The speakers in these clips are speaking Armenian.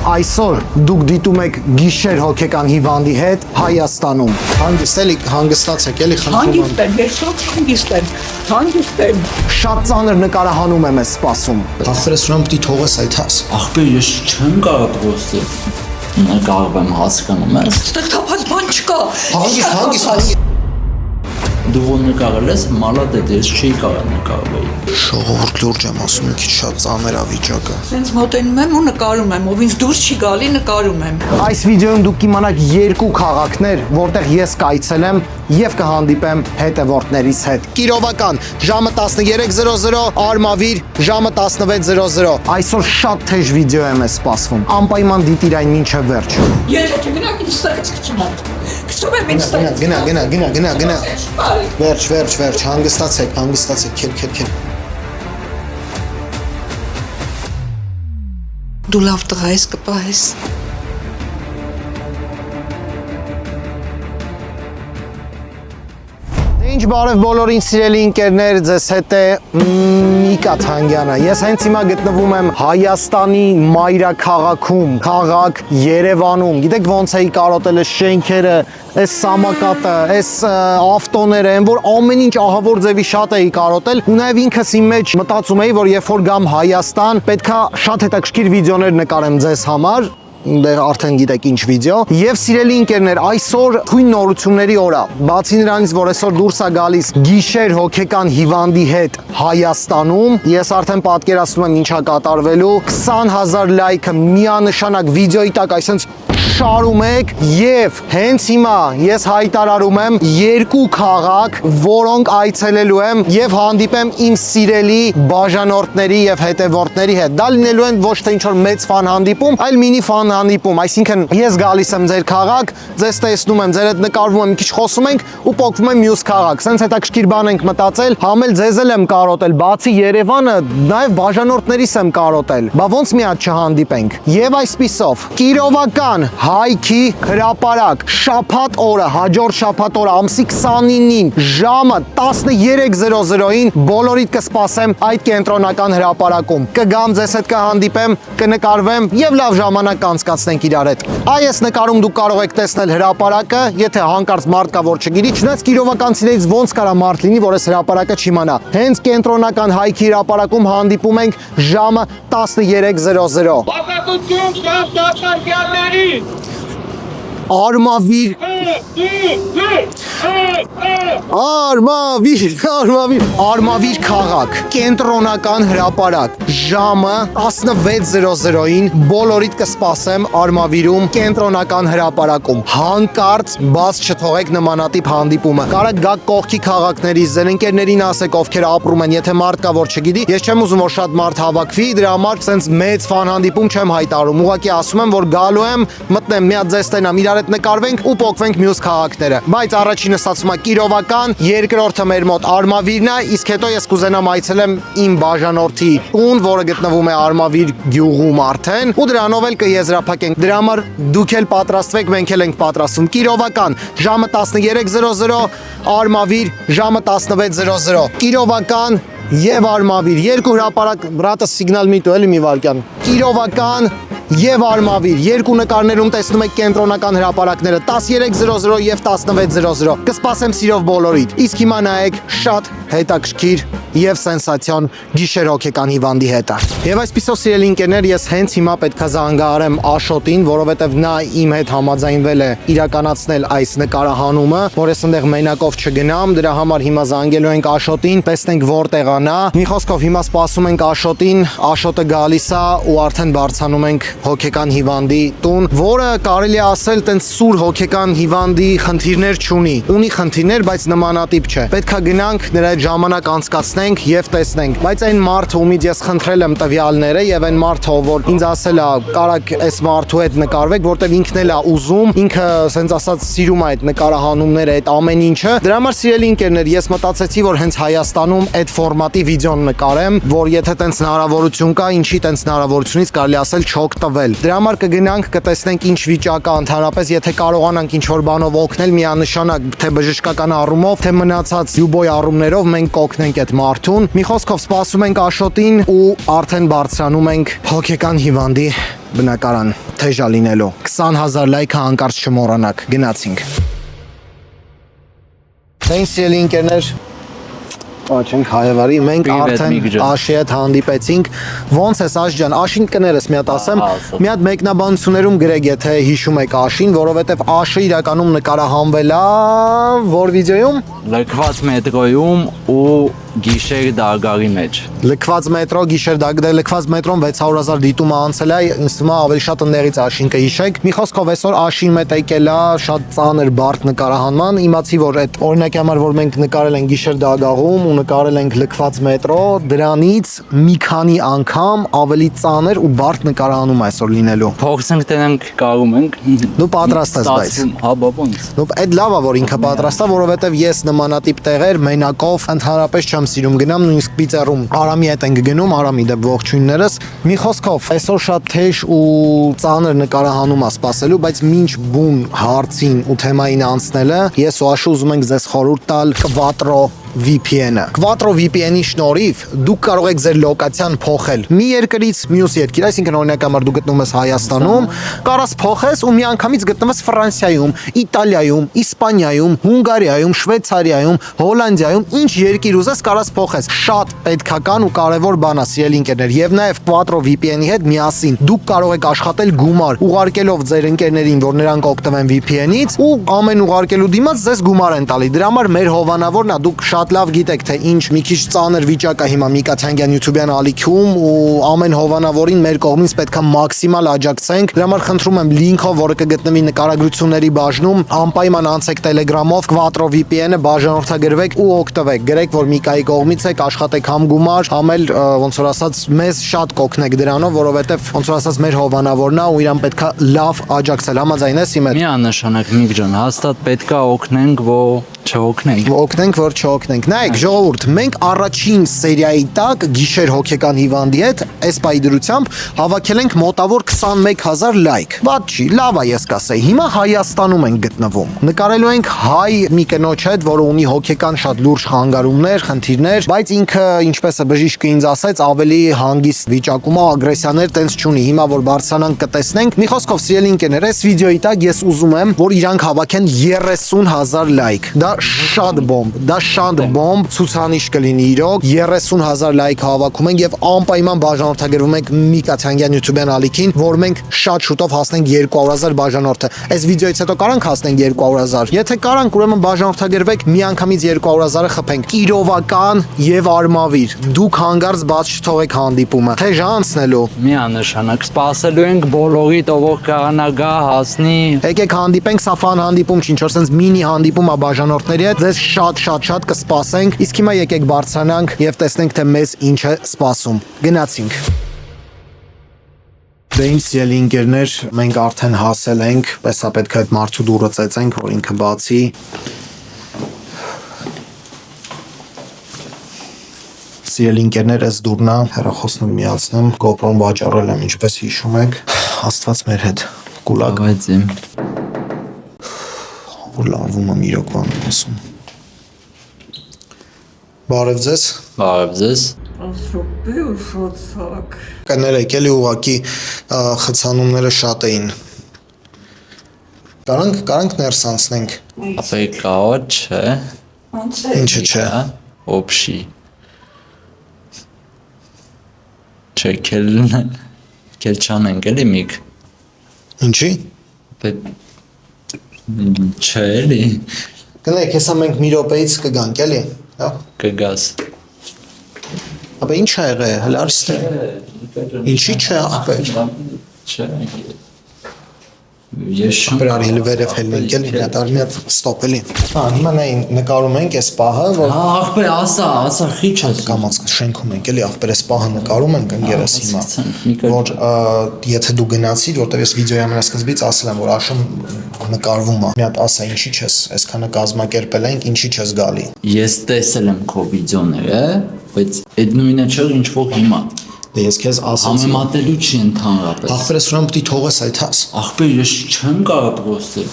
Այսօր դուք դիտում եք գիշեր հոգեկան հիվանդի հետ Հայաստանում։ Հանգստացեք, էլի խնդրում եմ։ Հանգիստ եմ։ Շատ ծանր նկարահանում եմ սպասում։ Ախրես ուրեմն պիտի թողես այդ հաս։ Ախպեր, ես չեմ կարող ոստի։ Նա կարող եմ հասկանում ես։ Ստեղ թափած բան չկա։ Հանգիստ։ Դու ո՞ր նկարել ես, մալադետ ես չի կարող նկարվել։ Ժողովուրդ լուրջ եմ ասում, մի քիչ շատ ծանր է վիճակը։ Սենց մոտենում եմ ու նկարում եմ, ով ինձ դուրս չի գալի, նկարում եմ։ Այս վիդեոյում դուք կիմանաք երկու քաղաքներ, որտեղ ես կայցելեմ եւ կհանդիպեմ հետևորդներիս հետ։ Կիրովական ժամը 13:00, Արմավիր ժամը 16:00։ Այսօր շատ թեժ վիդեո եմ սպասվում։ Անպայման դիտիր այն մինչև վերջ։ Եթե չգնաք ինձ ստեղից քչում եմ։ Քչում եմ ինձ ստեղից։ Գնա։ Վերջ, հանգստացեք, քեր։ Դու լավ տղա ես, կպահես։ Ինչ բարև բոլորին սիրելի ընկերներ, ձեզ հետ է Միկա Թանգյանը։ Ես հենց հիմա գտնվում եմ Հայաստանի մայրաքաղաքում, քաղաք Երևանում։ Գիտեք ոնց էի կարոտել այս շենքերը, այս սամակատը, այս ավտոները, այն որ ամեն ինչ ահավոր ձևի շատ էի կարոտել, ու նաև ինքս իմ մեջ մտածում էի, որ երբ որ գամ Հայաստան, պետքա շատ հետաքրքիր վիդեոներ նկարեմ ձեզ համար։ Դեռ արդեն գիտեք ինչ վիդեո։ Եվ սիրելի ընկերներ, այսօր թույն նորությունների օր է։ Բացի նրանից, որ այսօր դուրս է գալիս գիշեր հոգեկան հիվանդի հետ Հայաստանում, ես արդեն պատկերացնում եմ ինչա կատարվելու։ 20,000 լայքը միանշանակ վիդեոյի տակ այսպես շարում եք եւ հենց հիմա ես հայտարարում եմ երկու քաղաք, որոնք այցելելու եմ եւ հանդիպեմ իմ սիրելի բաժանորդների եւ հետևորդների հետ։ Դա լինելու են ոչ թե ինչ-որ մեծ ֆան հանդիպում, այլ մինի ֆան հանդիպում, այսինքն ես գալիս եմ ձեր քաղաք, ձեզ տեսնում եմ, ձեր հետ նկարվում եմ, մի քիչ խոսում ենք ու փոխվում եմ մյուս քաղաք։ Սենց հետաքրքիր բան ենք մտածել, համ էլ ձեզ եմ կարոտել, բացի Երևանը, նաեւ բաժանորդներիս եմ կարոտել։ Բա ոնց մի հատ չհանդիպենք։ Եվ այսպիսով Կիրովական Հայքի հրապարակ շաբաթ օրը, հաջորդ շաբաթ օրը ամսի 29-ին ժամը 13:00-ին բոլորիդ կսպասեմ այդ կենտրոնական հրապարակում։ Կգամ ձեզ հետ կհանդիպեմ, կնկարվեմ եւ լավ ժամանակ կանցկացնենք իրար հետ։ Այս նկարում դուք կարող եք տեսնել հրապարակը, եթե հանկարծ մարդ կա որ չգիտի, չնայած կիրովականցիներից ոնց կարա մարդ լինի, որ այս հրապարակը չիմանա։ Հենց կենտրոնական Հայքի հրապարակում հանդիպում ենք ժամը 13:00։ Բաղադրություն կամ դատարկյալներին Արմավիր քաղաք, կենտրոնական հրապարակ, ժամը 16:00-ին բոլորիդ կսպասեմ Արմավիրում կենտրոնական հրապարակում։ Հանկարծ բաց չթողեք նմանատիպ հանդիպումը։ Կարեք գաք կողքի քաղաքներից, ձեր ընկերներին ասեք, ովքեր ապրում են, եթե մարդ կա որ չգիտի։ Ես չեմ ուզում որ շատ մարդ հավաքվի, դրա համար sense մեծ ֆան հանդիպում չեմ հայտարարում։ Ուղղակի ասում եմ որ գալու եմ, մտնեմ, մի հատ ձեզ տենամ, իրար հետ նկարվենք ու փոխվենք մյուս քաղաքները։ Բայց առաջինը ստացվում է Կիրովական, երկրորդը մեր մոտ Արմավիրն է, իսկ հետո ես կուզենամ այցելեմ իմ բաժանորդի տուն, որը գտնվում է Արմավիր գյուղում արդեն, ու դրանով էլ կեզրափակենք։ Դրա համար դուք էլ պատրաստվեք, մենք էլ ենք պատրաստվում։ Կիրովական ժամը 13:00, Արմավիր ժամը 16:00։ Կիրովական եւ Արմավիր երկու հրապարակ, բրատը սիգնալ մի տու էլի մի վարքյան։ Կիրովական եւ Արմավիր երկու նկարներում տեսնում եք կենտրոնական հրապարակները 13:00 եւ 16:00։ Կսպասեմ սիրով բոլորիդ։ Իսկ հիմա նայեք շատ հետաքրքիր եւ սենսացիոն գիշեր հոգեկան հիվանդի հետը։ Եվ այսպիսով սիրելի ընկերներ, ես հենց հիմա պետքա զանգահարեմ Աշոտին, որովհետեւ նա իմ հետ համաձայնվել է իրականացնել այս նկարահանումը, որ ես այնտեղ մենակով չգնամ, դրա համար հիմա զանգելու ենք Աշոտին, տեսնենք որտեղ է նա։ Մի խոսքով հիմա սպասում ենք Աշոտին, Աշոտը գալիս է ու արդեն բարձանում ենք հոգեկան հիվանդի տուն, որը կարելի է ասել տենց սուր հոգեկան հիվանդի խնդիրներ չունի։ Ունի խնդիրներ, բայց նմանատիպ չէ։ Պետքա գնանք նրա հետ ժամանակ անցկացնենք եւ տեսնենք։ Բայց այն մարդը, ումից ես խնդրել եմ տվյալները եւ այն մարդը, որ ինձ ասել է, կարաք այս մարդու հետ նկարվեք, որտեղ ինքն էլ է ուզում, ինքը ասենց ասած սիրում է այդ նկարահանումները, այդ ամեն ինչը։ Դրա համար սիրելի ընկերներ, ես մտածեցի, որ հենց Հայաստանում այդ ֆորմատի վիդեոն նկարեմ, որ եթե տենց հնարավորություն կա, ինչի տենց հնարավորությունից կարելի ասել չօգտվել։ Դրա համար կգնանք, կտեսնենք ինչ վիճակը ընդհանրապես, եթե կարողանանք ինչ-որ բանով օգնել, միանշանակ թե բժշկական առումով, թե մնացած յուբոյ առումներով մենք կօգնենք այդ մարդուն։ Մի խոսքով սպասում ենք Աշոտին ու արդեն բարձրանում ենք հոգեկան հիվանդի բնակարան, թեժա լինելու։ 20,000 լայքը հանկարծ չմոռանաք, գնացինք։ Դեն սիրելի ընկերներ, Ոչինչ հայևարի, մենք արդեն Աշի հետ հանդիպեցինք։ Ոնց ես Աշ ջան, Աշին կներես մի հատ ասեմ, մի հատ մեկնաբանություններում գրեք, եթե հիշում եք Աշին, որովհետև Աշը իրականում նկարահանվել է որ վիդեոյում լքված մետրոյում ու գիշեր դարգարի մեջ։ Լքված մետրո, գիշեր դագ, լքված մետրոն 600,000 դիտում է անցել է, ինձ թվում է ավելի շատ ընդերից Աշին կհիշեք։ Մի խոսքով այսօր Աշին մետ եկել է շատ ծանր բարդ նկարահանման, իմացի որ այդ օրինակի համար որ մենք նկարել ենք գիշեր դագաղում ու նկարել ենք լքված մետրո, դրանից մի քանի անգամ ավելի ծանր ու բարդ նկարահանում այսօր լինելու։ Փորձենք տենանք կարում ենք։ Դու պատրաստ ես բայց։ Հա բաբոնց։ Դու այդ լավ է որ ինքը պատրաստ է, որովհետև ես նմանատիպ տեղեր մենակով ընդհանրապես չեմ սիրում գնամ, նույնիսկ Պիծերում Արամի հետ ենք գնում, Արամի դեպ ողջույններս։ Մի խոսքով, այսօր շատ թեժ ու ծանր նկարահանում է սպասելու, բայց մինչ բուն հարցին ու թեմային անցնելը, ես ու Աշը ուզում ենք ձեզ խորհուրդ տալ Quattro VPN-ը։ Quattro VPN-ի շնորհիվ դուք կարող եք ձեր լոկացիան փոխել մի երկրից մյուս երկիր, այսինքն օրինակ համար դու գտնվում ես Հայաստանում, կարաս փոխես ու միանգամից գտնվես Ֆրանսիայում, Իտալիայում, Իսպանիայում, Հունգարիայում, Շվեյցարիայում, Հոլանդիայում, ինչ երկիր ուզես կարաս փոխես։ Շատ պետքական ու կարևոր բան է, սիրելի ընկերներ, եւ նաեւ Quattro VPN-ի հետ միասին դուք կարող եք աշխատել գումար ուղարկելով ձեր ընկերներին, որ նրանք օգտվեն VPN-ից ու ամեն ուղարկելու դիմաց ձեզ գումար են տալի։ Դրա համար մեր հովանավորն է, դուք շատ լավ գիտեք թե ինչ մի քիչ ծանր վիճակ է հիմա Միկա Թանգյան YouTube-յան ալիքում ու ամեն հովանավորին մեր կողմից պետքա մաքսիմալ աջակցենք։ Դրա համար խնդրում եմ լինքով, որը կգտնվի նկարագրությունների բաժնում, անպայման անցեք Telegram-ով Quattro VPN-ը բաժանորդագրվեք ու օգտվեք։ Գրեք, որ Միկայի կողմից եք, աշխատեք համ գումար, համ էլ ոնց որ ասած մեզ շատ կօգնեք դրանով, որովհետև ոնց որ ասած մեր հովանավորն է ու իրան պետքա լավ աջակցել։ Համաձայն ես իմ հետ։ Միանշանակ Միք ջան, հաստատ պետքա օգնենք, որ չօգնենք։ Օգնենք, որ չօգնենք։ Նայեք, ժողովուրդ, մենք առաջին սերիայի տակ գիշեր հոգեկան հիվանդի հետ այս պայդրությամբ հավաքել ենք մոտավոր 21,000 լայք։ Բաց չի, լավ է ես կասեի։ Հիմա Հայաստանում ենք գտնվում։ Նկարելու ենք հայ մի կնոջ հետ, որը ունի հոգեկան շատ լուրջ խանգարումներ, խնդիրներ, բայց ինքը, ինչպես է բժիշկը ինձ ասեց, ավելի հանգիստ վիճակում է, ագրեսիաներ տենց չունի։ Հիմա որ բարձրանանք կտեսնենք։ Մի խոսքով սիրելի ընկերներ, այս վիդեոյի տակ ես ուզում եմ, որ իրանք հավաքեն 30,000 լայք։ Դա շատ բոմբ ցուցանիշ կլինի իրոք 30,000 լայք հավաքում ենք եւ անպայման բաժանորդագրվում ենք Միկա Թանգյան YouTube-յան ալիքին, որ մենք շատ շուտով հասնենք 200,000 բաժանորդը։ Այս վիդեոից հետո կարանք հասնենք 200,000։ Եթե կարանք, ուրեմն բաժանորդագրվեք, միանգամից 200,000-ը խփենք։ Կիրովական եւ Արմավիր։ Դուք հանգարց բաց չթողեք հանդիպումը։ Թե ժանցնելու։ Միանշանակ սպասելու ենք բոլորի ով կարանա գա հասնի։ Եկեք հանդիպենք, սա ֆան հանդիպում չի, ինչ որ sense մինի հանդիպում է բաժանորդների հետ։ Ձեզ շատ կսպասենք։ Իսկ հիմա եկեք բարձրանանք եւ տեսնենք թե մեզ ինչ է սպասում։ Գնացինք։ Դե ինչ սիրելի ընկերներ, մենք արդեն հասել ենք, եսա պետք է այդ մարդու դուռը ծեծենք, որ ինքը բացի։ Սիրելի ընկերներ, այս դուռն է, հեռախոսն միացնեմ, GoPro-ն վաճառել եմ, ինչպես հիշում եք, Աստված մեր հետ։ Կուլակ։ Բայց իմ որ լարվում եմ իրոք բան ասում։ Բարև ձեզ։ բարև ձեզ։ Ասոպի ու շոցակ։ Կներեք, էլի ուղակի խցանումները շատ էին։ Կարանք ներս անցնենք։ Ապե կարող չէ։ Ինչը չէ։ Օբշի։ Չէ, կել չանենք էլի Միք։ Ինչի։ Չէ էլի։ Գնայք, հեսա մենք մի րոպեից կգանք էլի։ Հա։ Կգաս։ Ապա ինչ ա եղել, հələ արստե։ Ինչի՞ չէ ախպեր։ Չէ։ Ես շան Բարի հələ վերև հելնենք էլի, մի հատ ստոպ էլի։ Հա, հիմա նկարում ենք այս պահը, որ Հա, ախպեր, ասա, խիչ ես։ կամաց շենքում ենք էլի, ախպեր այս պահը նկարում ենք ընկերս հիմա, որ եթե դու գնացիր, որտեղ ես վիդեոյի ամենասկզբից ասել եմ, որ Աշում նկարվում է։ Մի հատ ասա, ինչի չես, այսքանը կազմակերպել ենք, ինչի չես գալի։ Ես տեսել եմ քո վիդեոները, բայց այդ նույնը չէ, ինչ որ հիմա։ Դե ես քեզ ասացի։ Համեմատելու չի ընդհանրապես։ Ախպեր ես ուրեմն պիտի թողես այդ հաս։ Ախպեր, ես չեմ կարող պրոստը։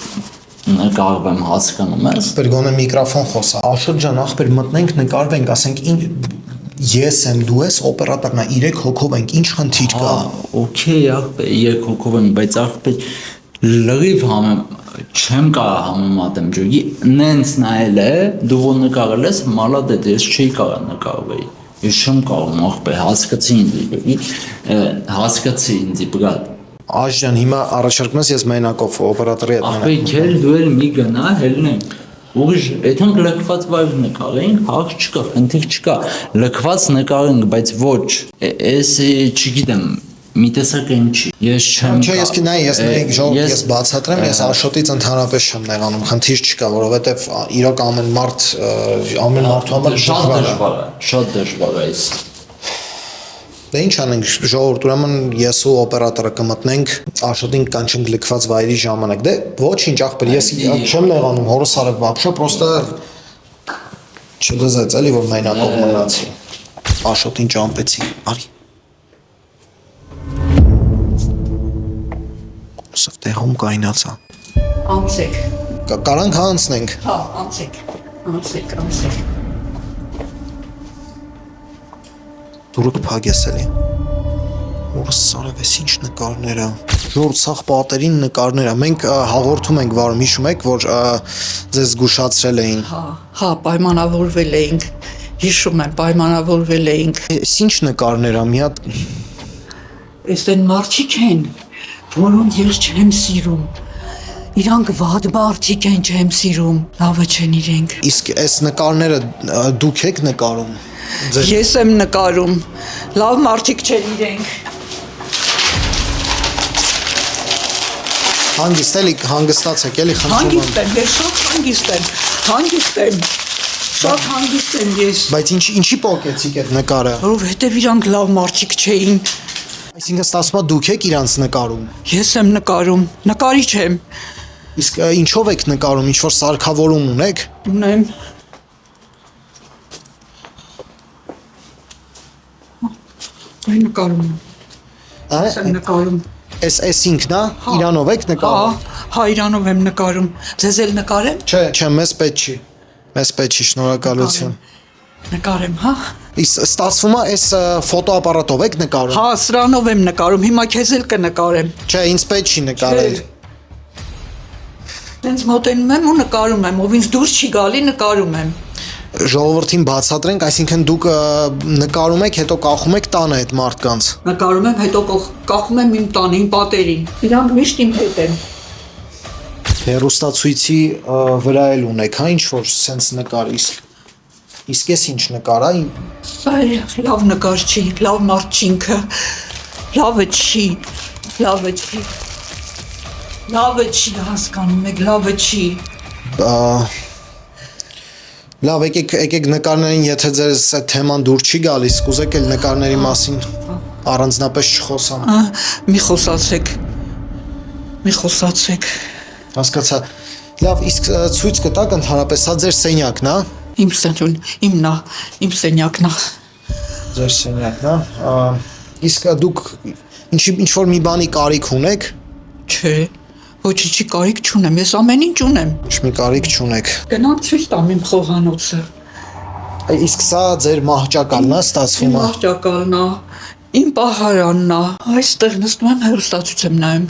Կարող եմ հասկանում ես։ Ախպեր գոնե միկրոֆոն խոսա։ Աշոտ ջան, ախպեր մտնենք նկարվենք, ասենք Ես եմ, դու ես օպերատորն է, 3 հոգով ենք, ինչ խնդիր կա։ Okay, ախպեր, 3 հոգով ենք, բայց ախպեր լրիվ չեմ կարող համեմատեմ ջոգի նենց նայել է դու ո նկարել ես մալադետ ես չի կարող նկարվել ես չեմ կարող ախպեր հասկացի ինձ բրատ Աժան հիմա առաջարկում ես ես մենակով օպերատորի հետ ախպեր քել դու էլ մի գնա հելնենք Ուրիշ, այդքան լքված վայր նկարենք, հաղ չկա, խնդիր չկա, լքված նկարենք, բայց ոչ, ես չգիտեմ, մի տեսակ են չի, ես չեմ Չէ, ես նայ, ես բացատրեմ, ես Աշոտից ընդհանրապես չեմ նեղանում, խնդիր չկա, որովհետև իրոք ամեն մարդու համար շատ դժվար է այս Դե ինչ անենք, ժողովուրդ, ուրեմն ես ու օպերատորը կմտնենք Աշոտին կանչենք լքված վայրի ժամանակ։ Դե ոչինչ ախպեր, ես չեմ նեղանում, հորս արեք вообще, просто չդզեց էլի որ մենակով մնացի։ Աշոտին ճամպեցի, արի։ Սա տեղում կայնացա։ Անցեք։ Կարանք հանցնենք։ Հա, անցեք։ Դուրը կփագես էլի։ Որս սարավես ինչ նկարները։ Ժորդ սաղ պատերին նկարները։ Մենք հաղորդում ենք վարում, հիշում եք, որ ձեզ զգուշացրել էին։ Հա, պայմանավորվել էինք։ Հիշում եմ, պայմանավորվել էինք։ Էս ինչ նկարներ ա, մի հատ Էս են մարդիկ են, որոնց ես չեմ սիրում։ Իրանք վատ մարդիկ են, չեմ սիրում։ Լավը չեն իրենք։ Իսկ այս նկարները դուք եք նկարում։ Ես եմ նկարում, լավ մարդիկ չեն իրենք։ Հանգիստ էլի, հանգստացեք էլի խնդրում Հանգիստ եմ, ես շատ հանգիստ եմ ես։ Բայց ինչի պոկեցիք այդ նկարը։ Որովհետև իրանք լավ մարդիկ չէին։ Այսինքն ստացվում է դուք եք իրանց նկարում։ Ես եմ նկարում, նկարիչ եմ։ Իսկ ինչով եք նկարում, ինչ որ սարքավորում ունեք։ Ունեմ։ Այն նկարում եմ։ Ես եմ նկարում։ Էս ինքն է, իրանով եք նկարում։ Հա, իրանով եմ նկարում։ Ձեզ էլ նկարեմ։ Չէ, մեզ պետք չի։ Մեզ պետք չի, շնորհակալություն։ Նկարեմ, հա։ Իսկ ստացվում է էս ֆոտոապարատով եք նկարում։ Հա, սրանով եմ նկարում, հիմա քեզ էլ կնկարեմ։ Չէ, ինձ պետք չի նկարել։ Տենց մոտենում եմ ու նկարում եմ, ով ինձ դուրս չի գալի, նկարում եմ։ Ժողովրդին բացատրենք, այսինքն դուք նկարում եք, հետո կախում եք տանը այդ մարդկանց։ Նկարում եմ, հետո կախում եմ իմ տանին, պատերին։ Իրանք միշտ իմ հետ են։ Հեռուստացույցի վրա էլ ունեք, հա, ինչ որ սենց նկար, իսկ ես ինչ նկար, Սա լավ նկար չի, լավ մարդ չի ինքը, լավը չի, հասկանում եք, լավը չի։ Լավ, եկեք նկարներին, եթե ձեզ այդ թեման դուր չի գալիս, կուզեք էլ նկարների մասին առանձնապես չխոսամ։ Մի խոսացեք։ Հասկացա։ Լավ, իսկ ցույց կտաք ընդհանրապես, սա ձեր սենյակն է։ Իմ սենյակն է։ Ձեր սենյակն է։ Իսկ դուք ինչ որ մի բանի կարիք ունեք։ Չէ, ոչինչի կարիք չունեմ, ես ամեն ինչ ունեմ։ Ինչ մի կարիք չունեք։ Գնանք ցույց տամ իմ խոհանոցը։ Իսկ սա ձեր մահճակալն է, ստացվում Իմ է։ մահճակալն է, իմ պահարանն է։ Այստեղ նստում եմ հեռուստացույց եմ նայում։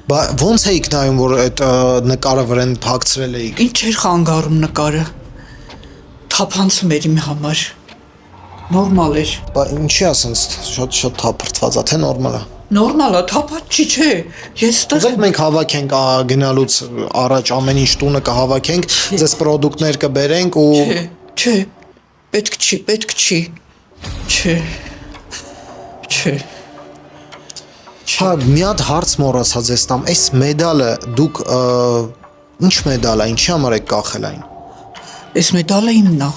Ոնց էիք նայում, որ այդ նկարը վրան փակցրել էիք։ Ինչ էր խանգարում նկարը։ Թափանցում էր իմ համար։ Նորմալ էր։ Ինչի ասենց շատ թափրտված է, թե նորմալ է։ Նորմալ է, թափած չի, չէ։ Ես ստեղ Ուզեք մենք հավաքենք գնալուց առաջ ամեն ինչ տունը կհավաքենք, ձեզ պրոդուկտներ կբերենք ու Չէ, պետք չի։ Չէ։ Հա, մի հատ հարց մոռացա ձեզ տամ, այս մեդալը դուք ինչ մեդալ է, ինչի համար եք կախել այն։ Այս մեդալը իմն է։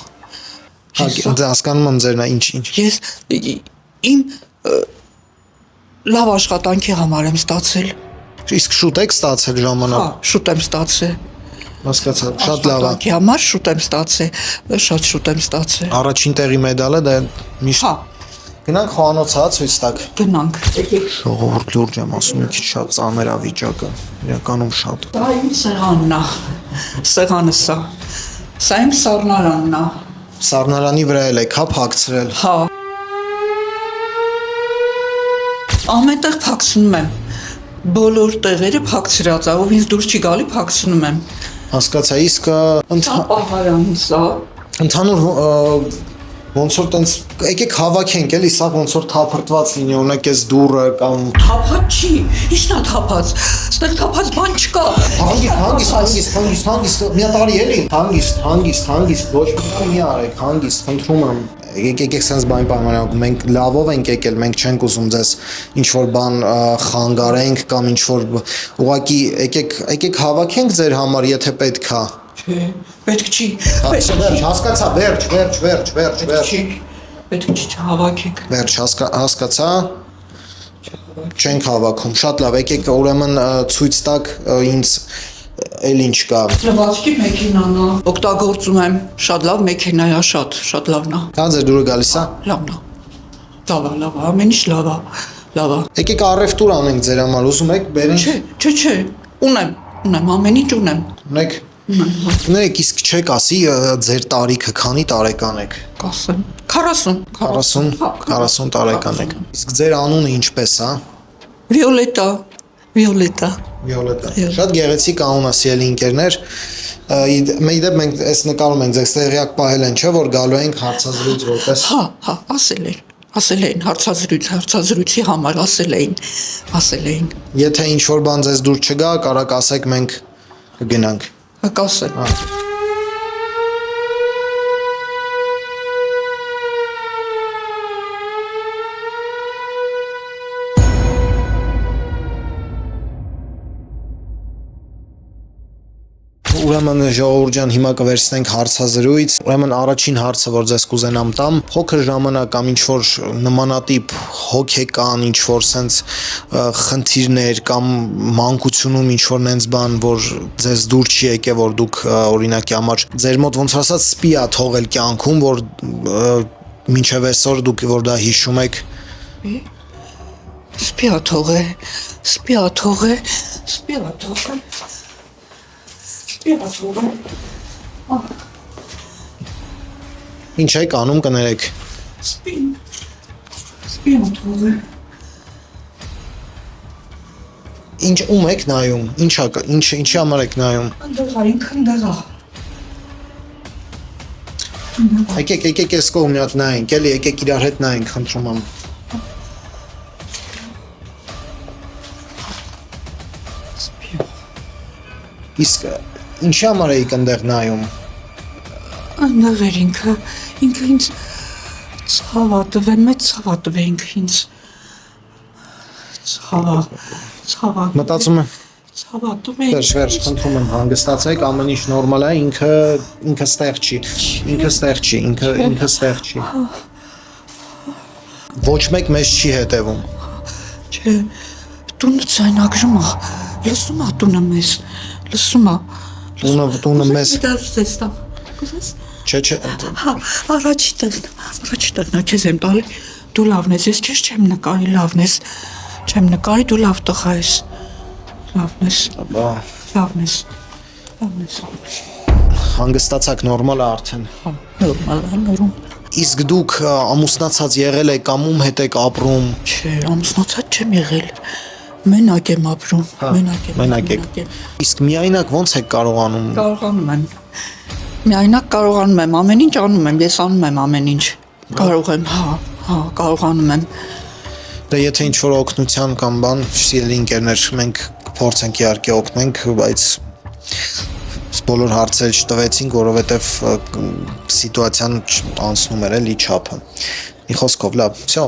Հա, հասկանում եմ ձերն է, ինչ։ Ես իմ լավ աշխատանքի համար եմ ստացել։ Իսկ շուտ եք ստացել Հա, ժամանակ։ շուտ եմ ստացել։ Հասկացա, շատ լավ է։ Աշխատանքի համար շուտ եմ ստացել, շատ շուտ եմ ստացել։ Առաջին տեղի մեդալը դա միշտ Հա, գնանք խոհանոցը ցույց տակ։ գնանք։ Ժողովուրդ լուրջ եմ ասում, մի քիչ շատ ծանր է վիճակը, իրականում շատ։ Դա իմ սեղանն է։ Սեղանը սա։ Սա իմ սառնարանն է։ Սառնարանի վրա էլ եք հա փակցրել։ Հա։ Ամենտեղ փակցնում եմ։ Բոլոր տեղերը փակցրած ա, ով ինձ դուրս չի գալի, փակցնում եմ։ Հասկացա, իսկ Ահարանից ա։ ընդհանուր ոնց որ տենց եկեք հավաքենք էլի, սա ոնց որ թափրտված լինի, օրինակ այս դուռը կամ Թափած չի, ի՞նչն է թափած։ Ստեղ թափած բան չկա։ հանգիստ, մի հատ արի էլի, հանգիստ, ոչ մի բան մի արեք, հանգիստ, խնդրում եմ։ Եկեք sense բան պայմանավորենք, մենք լավով ենք եկել, մենք չենք ուզում ձեզ ինչ որ բան խանգարենք կամ ինչ որ ուղակի եկեք հավաքենք ձեր համար, եթե պետք է։ Չէ, պետք չի։ Վերջ, հասկացա, վերջ։ Պետք չի չհավաքեք։ Վերջ, հասկացա։ Չենք հավաքում։ Շատ լավ, եկեք ուրեմն ցույց տակ ինձ էլ ինչ կա։ Լվացքի մեքենան է։ Օգտագործում եմ։ Շատ լավ մեքենա է, շատ լավն է։ Դա ձեր դուրը գալիս է։ Լավն է։ Լավ, ամեն ինչ լավ է։ Եկեք առևտուր անենք ձեր համար, ուզում եք բերենք։ Չէ, ունեմ, ամեն ինչ ունեմ։ Ունեք։ Ներեք, իսկ չեք ասի ձեր տարիքը քանի տարեկան եք։ Կասեմ 40 տարեկան եք։ Իսկ ձեր անունը ինչպես է։ Վիոլետա։ Վիոլետա։ Շատ գեղեցիկ անուն է, սիրելի ընկերներ։ Մեկ մենք այս նկարում ենք, ձեզ տեղյակ պահել են, չէ՞ որ գալու ենք հարցազրույց որպես։ Հա, ասել են հարցազրույցի համար ասել էին։ Եթե ինչ որ բան ձեզ դուր չգա, կարակ ասեք մենք կգնանք։ Կասեմ։ Ուրեմն ժողովուրդ ջան, հիմա կվերցնենք հարցազրույց։ Ուրեմն առաջին հարցը, որ ձեզ կուզենամ տամ, փոքր ժամանակ կամ ինչ որ նմանատիպ հոգեկան, ինչ որ sense խնդիրներ կամ մանկությունում ինչ որ նենց բան, որ ձեզ դուր չի եկել, որ դուք օրինակի համար ձեր մոտ ոնց ասած սպի է թողել կյանքում, որ մինչև այսօր դուք որ դա հիշում եք։ Սպի ա թողել։ Ինչ եք անում կներեք։ Սպի ա թողել։ Ինչ ում եք նայում։ Ինչի համար եք նայում։ Ինքն դեղա։ Եկեք այս կողմ մի հատ նայենք, էլի եկեք իրար հետ նայենք, խնդրում եմ։ Իսկ ինչի համար էիք այնտեղ նայում։ Այնտեղ էր ինքը ինձ ցավա տվել, մեծ ցավա տվել ինձ։ Ցավա։ Մտածում եմ։ Ցավա տվել։ Վերջ, խնդրում եմ հանգստացեք, ամեն ինչ նորմալ է, ինքը ստեղ չի։ Ոչ մեկ մեզ չի հետևում։ Չէ, տունը ցայնագրում է։ Լսում է տունը մեզ։ Տունը մեզ։ Կուզես։ Չէ։ Հա, առաջի տեղն է, քեզ եմ տալի։ Դու լավն ես, ես քեզ չեմ նկարի, լավն ես։ Չեմ նկարի, դու լավ տղա ես։ Լավն ես։ Հանգստացաք, նորմալ է արդեն։ Հա, նորմալ։ Իսկ դուք ամուսնացած եղել եք կամ ում հետ եք ապրում։ Չէ, ամուսնացած չեմ եղել։ Մենակ եմ ապրում, Մենակ եք։ Իսկ միայնակ ոնց եք կարողանում։ Կարողանում եմ։ Միայնակ կարողանում եմ, ամեն ինչ անում եմ, ես անում եմ ամեն ինչ։ Կարող եմ, հա, կարողանում եմ։ Դե եթե ինչ որ օգնության կամ բան, սիրելի ընկերներ, մենք փորձենք իհարկե օգնենք, բայց բոլոր հարցերը չտվեցինք, որովհետև սիտուացիան անցնում էր էլի չափը։ Մի խոսքով, լավ, всё,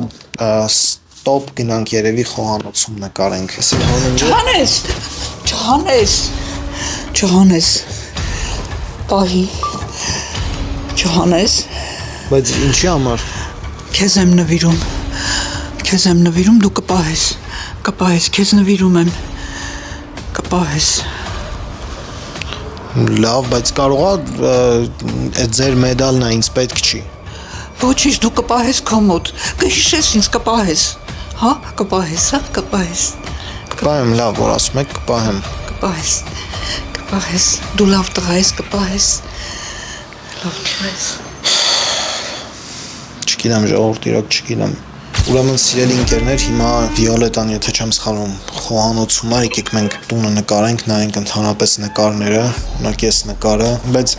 ստոպ գնանք երևի խոհանոցում նկարենք։ Ջհանես։ Պահի։ Ջհանես։ Բայց ինչի համար։ Քեզ եմ նվիրում, դու կպահես, քեզ նվիրում եմ, կպահես։ Լավ, բայց կարող է այդ ձեր մեդալն է, ինձ պետք չի։ Ոչինչ, դու կպահես քո մոտ, կհիշես ինձ, կպահես, հա, կպահես։ Կպահեմ, լավ, որ ասում եք, կպահեմ։ Կպահես, դու լավ տղա ես, կպահես։ Լավ տղա ես։ Չգիտեմ, ժողովուրդ իրոք չգիտեմ։ Ուրեմն սիրելի ընկերներ, հիմա Վիոլետան, եթե չեմ սխալվում, խոհանոցում է, եկեք մենք տունը նկարենք, նայենք ընդհանրապես նկարները, օրինակ ես նկարը, բայց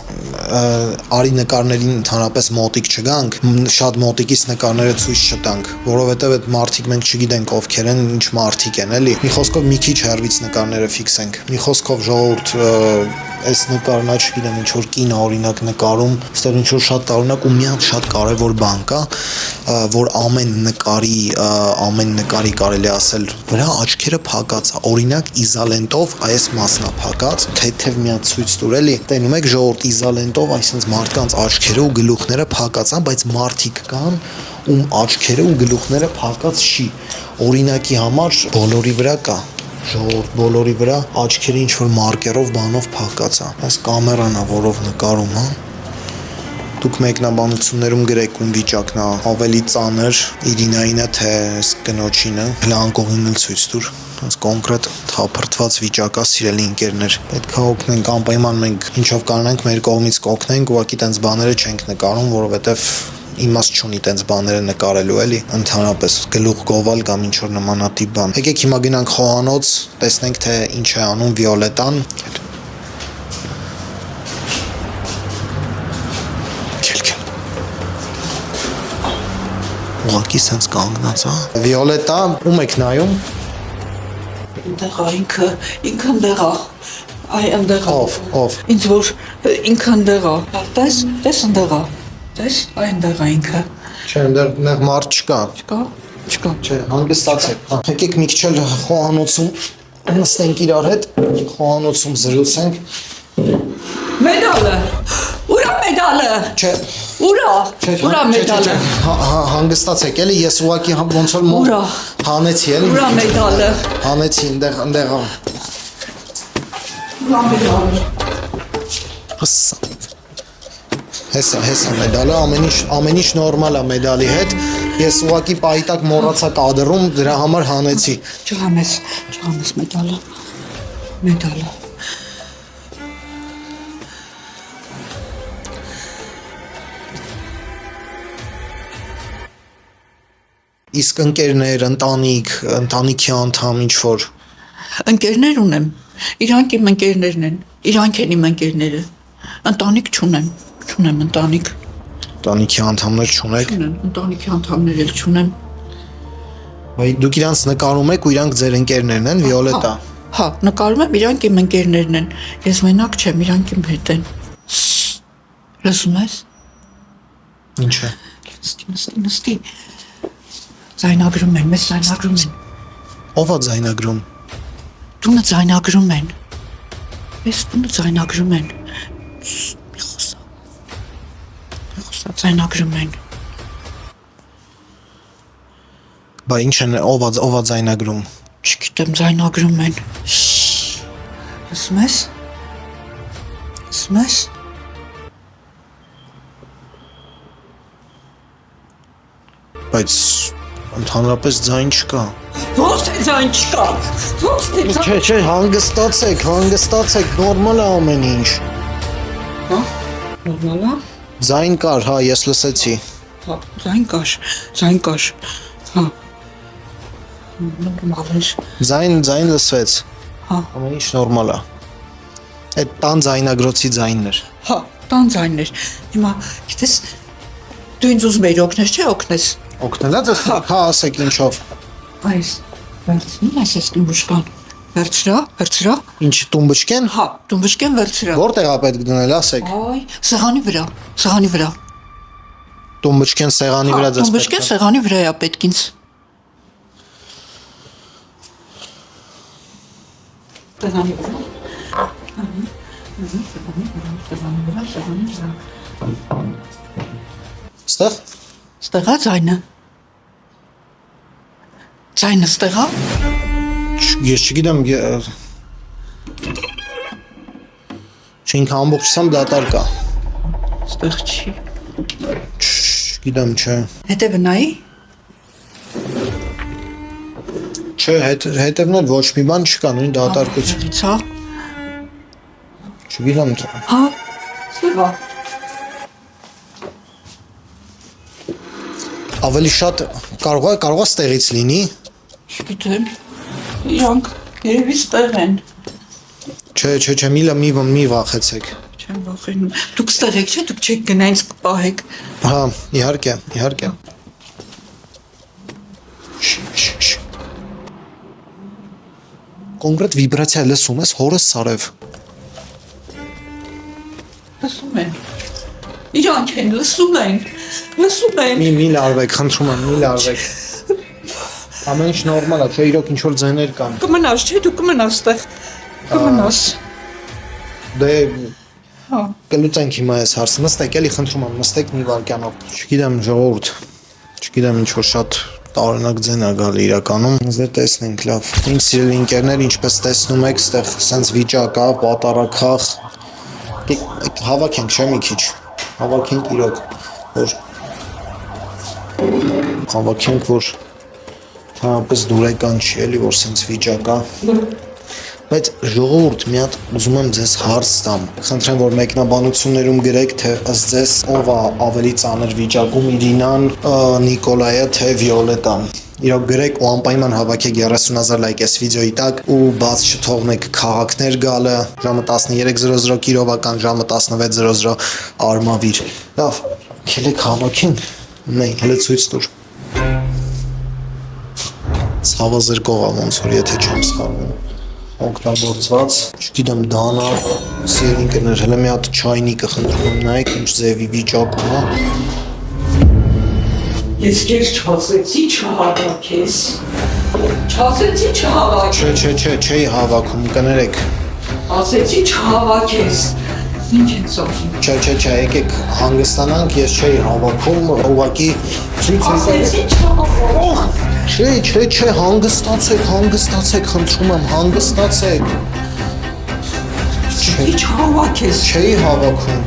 արի նկարներին ընդհանրապես մոտիկ չգանք, շատ մոտիկից նկարները ցույց չտանք, որովհետև այդ մարդիկ մենք չգիտենք ովքեր են, ինչ մարդիկ են, էլի։ Մի խոսքով մի քիչ հեռվից նկարները ֆիքսենք։ Մի խոսքով ժողովուրդ այս նկարն է, չգիտեմ, ինչ որ կին օրինակ նկարում, այստեղ ինչ որ շատ տարօրինակ ու մի հատ շատ կարևոր բան կա, որ ամեն նկարի կարելի ասել վրա աչքերը փակած է, օրինակ իզալենտով այս մասն է փակած, թեթև մի հատ ցույց տուր էլի, տենում եք ժողովուրդ իզալենտով, այսինքն մարդկանց աչքերը ու գլուխները փակած են, բայց մարդիկ կան, ում աչքերը ու գլուխները փակած չի, օրինակի համար բոլորի վրա կա, ժողովուրդ բոլորի վրա աչքերը ինչ որ մարկերով բանով փակած է, այս կամերան է, որով նկարում, հա։ Դուք մեկնաբանություններում գրեք ում վիճակն է ավելի ծանր, Իրինայինը թե կնոջինը, հլանկողին էլ ցույց տուր, այս կոնկրետ թափրտված վիճակ է, սիրելի ընկերներ։ Պետք է օգնենք, անպայման մենք ինչով կանենք մեր կողմից կօգնենք, ուղղակի տենց բաները չենք նկարում, որովհետև իմաստ չունի տենց բաները նկարելու էլի, ընդհանրապես գլուխ գովալ կամ ինչ որ նմանատիպ բան։ Եկեք հիմա գնանք խոհանոց, տեսնենք թե ինչ է անում Վիոլետան։ Ուղղակի սենց կանգնած, հա։ Վիոլետա, ում եք նայում։ Ընդեղ ինքը ընդեղ է։ Այ ընդեղ է։ Ով։ Ինձ որ ինքը ընդեղ է։ Տես ընդեղ է։ Տես, այ ընդեղ է ինքը։ Չէ, այնտեղ մարդ չկա։ Չկա։ Չէ, հանգստացեք։ Եկեք մի քիչ էլ խոհանոցում նստենք իրար հետ, խոհանոցում զրուցենք։ Մեդալը։ Ուրա մեդալը։ Չէ։ Ուրա մեդալը։ Հանգստացեք, էլի ես ուղղակի ոնց որ մոտ հանեցի, էլի։ Ուրա մեդալը։ Հանեցի այնտեղ։ Ուրա մեդալը։ Հեսա մեդալը, ամեն ինչ նորմալ է մեդալի հետ։ Ես ուղղակի պայտակ մոռացա կադրում, դրա համար հանեցի։ Չհանես մեդալը։ Մեդալը։ Իսկ ընկերներ, ընտանիքի անդամ ինչ որ Ընկերներ ունեմ։ Իրանք իմ ընկերներն են։ Իրանք են իմ ընկերները։ Ընտանիք չունեմ ընտանիք։ ընտանիքի անդամներ չունեք։ Ընտանիքի անդամներ էլ չունեմ։ Բայց դուք իրանց նկարում եք ու իրանք ձեր ընկերներն են, Վիոլետա։ Հա, նկարում եմ, իրանք իմ ընկերներն են։ Ես մենակ չեմ, իրանք իմ հետ են։ Լսում ես։ Ինչ է։ Նստի։ Ձայնագրում են, մեզ ձայնագրում են։ Ով է ձայնագրում։ Տունը ձայնագրում են։ Մեզ տունը ձայնագրում են։ Մի խոսա ձայնագրում են։ Բա ինչ են, ով է ձայնագրում։ Չգիտեմ, ձայնագրում են։ Լսում ես։ Բայց ընդհանրապես ձայն չկա։ Ո՞ց է ձայն չկա։ Չէ, հանգստացեք, նորմալ է ամեն ինչ։ Հա, նորմալ է։ Ձայն կար, հա, ես լսեցի։ Հա, ձայն կար։ Հա։ Նորմալ է։ Ձայն լսվեց։ Հա։ Ամեն ինչ նորմալ է։ Այդ տան ձայնագրոցի ձայնն էր։ Հա, տան ձայններ։ Հիմա, գիտես, դու ինձ ուզում ես օգնես, չէ՞ օգնես։ Օգնելա ձեզ, հա, ասեք ինչով։ Այս, վերցնում ես այս տումբուշկան։ Վերցրա։ Ինչ տումբուշկեն։ Հա, տումբուշկեն վերցրա։ Որտեղ է պետք դնել, ասեք։ Այ, սեղանի վրա։ Տումբուշկեն սեղանի վրա ձեզ։ Տումբուշկեն սեղանի վրա է պետք ինձ։ Սեղանի վրա։ Ստեղ։ Ստեղա ձայնը։ Ձայնը ստեղա։ Ես չգիտեմ, չինք ամբողջությամբ դատարկ է։ Ստեղ չի։ Չգիտեմ, չէ։ Հետևը նայի։ Չէ, հետևն էլ ոչ մի բան չկա, նույն դատարկություն։ Հա։ Չգիտեմ։ Հա։ Ստեղա։ ավելի շատ կարող է ստեղից լինի։ Չգիտեմ։ Իրանք երևի ստեղ են։ Չէ, մի վախեցեք։ Չեմ վախենում։ Դուք ստեղ եք, չէ՞, դուք չեք գնա ինձ կպահեք։ Հա, իհարկե։ Կոնկրետ վիբրացիա լսում ես հորս Սարև։ Լսում են։ Իրանք են, լսում են։ Մի լարվեք, խնդրում եմ, մի լարվեք։ Ամեն ինչ նորմալ է, չէ, իրոք ինչ որ ձայներ կան։ Կմնաս, չէ՞, դու կմնաս ստեղ։ Կմնաս։ Դե Հա։ կլուծենք հիմա այս հարցը։ Նստեք, էլի խնդրում եմ, նստեք մի վարքյանով։ Չգիտեմ, ժողովուրդ։ Չգիտեմ, ինչ որ շատ տարօրինակ ձայն է գալի իրականում։ Ինձ դե տեսնենք, լավ։ Իմ սիրելի ընկերներ, ինչպես տեսնում եք, ստեղ սենց վիճակ է, պատարակախ։ Հավաքենք, չէ՞ մի քիչ։ Հավաքենք իրոք, որ Հանրապես դուրեկան չի էլի, որ սենց վիճակ է։ Բայց ժողովուրդ, մի հատ ուզում եմ ձեզ հարց տամ։ Խնդրեմ, որ մեկնաբանություններում գրեք, թե ըստ ձեզ ով է ավելի ծանր վիճակում՝ Իրինան, Նիկոլայը, թե Վիոլետան։ Իրոք գրեք ու անպայման հավաքեք 30,000 լայք այս վիդեոյի տակ ու բաց չթողնեք քաղաքներ գալը, ժամը 13:00 Կիրովական, ժամը 16:00 Արմավիր։ Լավ, քելեք հավաքին։ Նայ, հələ ցույց տուր։ Ցավազրկող է ոնց որ եթե չեմ սխալվում։ Օգտագործված, չգիտեմ, դանա, սիրելի ընկերներ, հələ մի հատ չայնիկը խնդրում եմ նայեք, ինչ ձևի վիճակում է։ Ես քեզ չասեցի չհավաքես։ Չասեցի չհավաքես։ Չէ, հավաքում, կներեք։ Ասեցի չհավաքես։ Ինչ են սովին։ Չէ, եկեք հանգստանանք, ես չէի հավաքում, ուղղակի ցույց Ասեցի չհավաքես։ Չէ, հանգստացեք, խնդրում եմ, հանգստացեք։ Ինչ հավաքես։ Չէի հավաքում։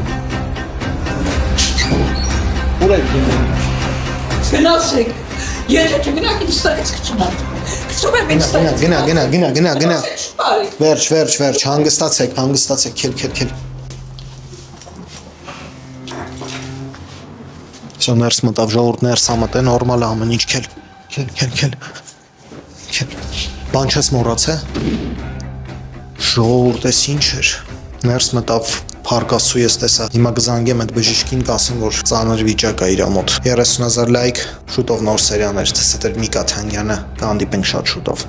Ուր եք գնում։ Գնացեք։ Եթե չգնաք ինձ ստեղից կծում եմ։ Կծում եմ ինձ ստեղից։ Գնա։ Վերջ, հանգստացեք, քել։ Սա ներս մտավ, ժողովուրդ ներս ամտ է, նորմալ է ամեն ինչ, քել։ Բան չես մոռացե։ Ժողովուրդ էս ինչ էր։ Ներս մտավ փարկասու ես տեսա։ Հիմա կզանգեմ այդ բժիշկին, կասեմ, որ ծանր վիճակ է իր մոտ։ 30,000 լայք, շուտով նոր սերիաներ, դες էր Միկա Թանգյանը, կհանդիպենք շատ շուտով։